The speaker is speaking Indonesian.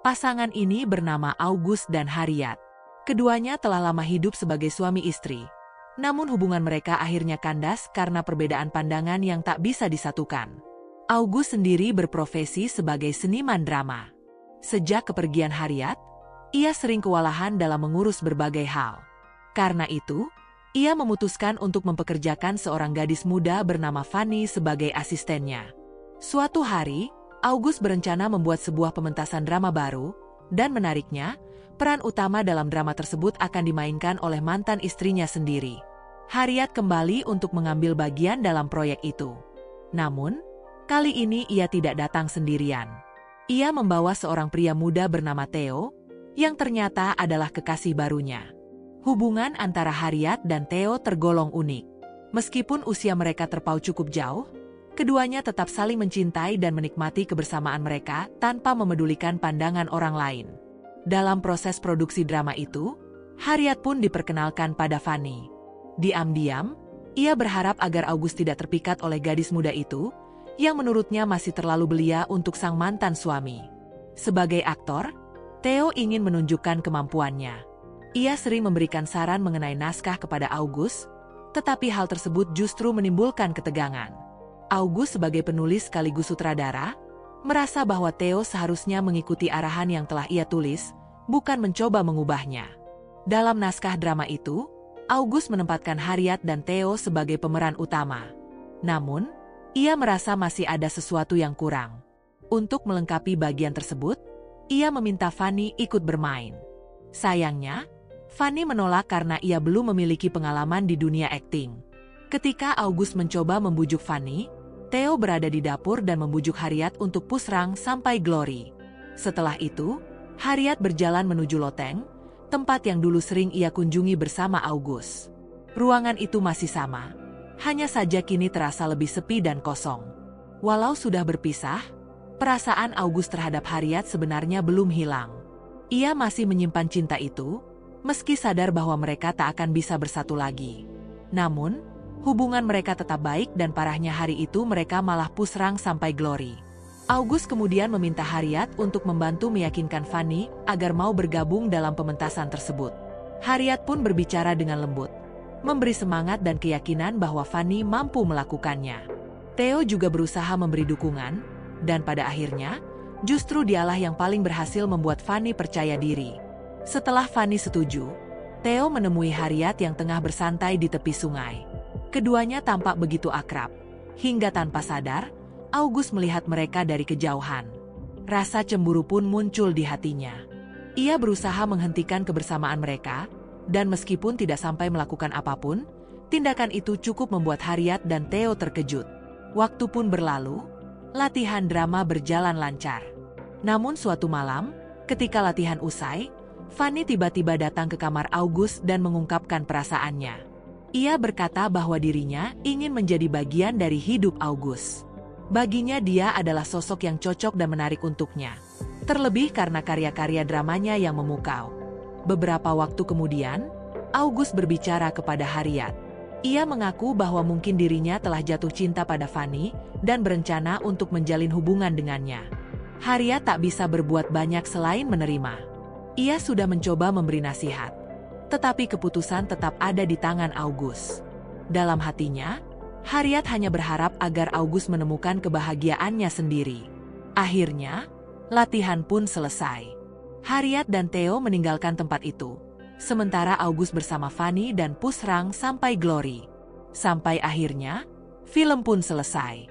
Pasangan ini bernama August dan Harriet. Keduanya telah lama hidup sebagai suami istri. Namun hubungan mereka akhirnya kandas karena perbedaan pandangan yang tak bisa disatukan. August sendiri berprofesi sebagai seniman drama. Sejak kepergian Harriet, ia sering kewalahan dalam mengurus berbagai hal. Karena itu, ia memutuskan untuk mempekerjakan seorang gadis muda bernama Fanny sebagai asistennya. Suatu hari, August berencana membuat sebuah pementasan drama baru, dan menariknya, peran utama dalam drama tersebut akan dimainkan oleh mantan istrinya sendiri. Harriet kembali untuk mengambil bagian dalam proyek itu. Namun, kali ini ia tidak datang sendirian. Ia membawa seorang pria muda bernama Theo, yang ternyata adalah kekasih barunya. Hubungan antara Harriet dan Theo tergolong unik. Meskipun usia mereka terpaut cukup jauh, keduanya tetap saling mencintai dan menikmati kebersamaan mereka tanpa memedulikan pandangan orang lain. Dalam proses produksi drama itu, Harriet pun diperkenalkan pada Fanny. Diam-diam, ia berharap agar August tidak terpikat oleh gadis muda itu, yang menurutnya masih terlalu belia untuk sang mantan suami. Sebagai aktor, Theo ingin menunjukkan kemampuannya. Ia sering memberikan saran mengenai naskah kepada August, tetapi hal tersebut justru menimbulkan ketegangan. August sebagai penulis sekaligus sutradara, merasa bahwa Theo seharusnya mengikuti arahan yang telah ia tulis, bukan mencoba mengubahnya. Dalam naskah drama itu, August menempatkan Harriet dan Theo sebagai pemeran utama. Namun, ia merasa masih ada sesuatu yang kurang. Untuk melengkapi bagian tersebut, ia meminta Fanny ikut bermain. Sayangnya, Fanny menolak karena ia belum memiliki pengalaman di dunia akting. Ketika August mencoba membujuk Fanny, Theo berada di dapur dan membujuk Harriet untuk pusrang sampai Glory. Setelah itu, Harriet berjalan menuju loteng, tempat yang dulu sering ia kunjungi bersama August. Ruangan itu masih sama, hanya saja kini terasa lebih sepi dan kosong. Walau sudah berpisah, perasaan August terhadap Harriet sebenarnya belum hilang. Ia masih menyimpan cinta itu, meski sadar bahwa mereka tak akan bisa bersatu lagi. Namun, hubungan mereka tetap baik dan parahnya hari itu mereka malah pusrang sampai Glory. August kemudian meminta Harriet untuk membantu meyakinkan Fanny agar mau bergabung dalam pementasan tersebut. Harriet pun berbicara dengan lembut, memberi semangat dan keyakinan bahwa Fanny mampu melakukannya. Theo juga berusaha memberi dukungan, dan pada akhirnya, justru dialah yang paling berhasil membuat Fanny percaya diri. Setelah Fanny setuju, Theo menemui Harriet yang tengah bersantai di tepi sungai. Keduanya tampak begitu akrab, hingga tanpa sadar, August melihat mereka dari kejauhan. Rasa cemburu pun muncul di hatinya. Ia berusaha menghentikan kebersamaan mereka, dan meskipun tidak sampai melakukan apapun, tindakan itu cukup membuat Harriet dan Theo terkejut. Waktu pun berlalu, latihan drama berjalan lancar. Namun suatu malam, ketika latihan usai, Fanny tiba-tiba datang ke kamar August dan mengungkapkan perasaannya. Ia berkata bahwa dirinya ingin menjadi bagian dari hidup August. Baginya dia adalah sosok yang cocok dan menarik untuknya. Terlebih karena karya-karya dramanya yang memukau. Beberapa waktu kemudian, August berbicara kepada Harriet. Ia mengaku bahwa mungkin dirinya telah jatuh cinta pada Fanny dan berencana untuk menjalin hubungan dengannya. Harriet tak bisa berbuat banyak selain menerima. Ia sudah mencoba memberi nasihat, tetapi keputusan tetap ada di tangan August. Dalam hatinya, Harriet hanya berharap agar August menemukan kebahagiaannya sendiri. Akhirnya, latihan pun selesai. Harriet dan Theo meninggalkan tempat itu, sementara August bersama Fanny dan pusrang sampai Glory. Sampai akhirnya, film pun selesai.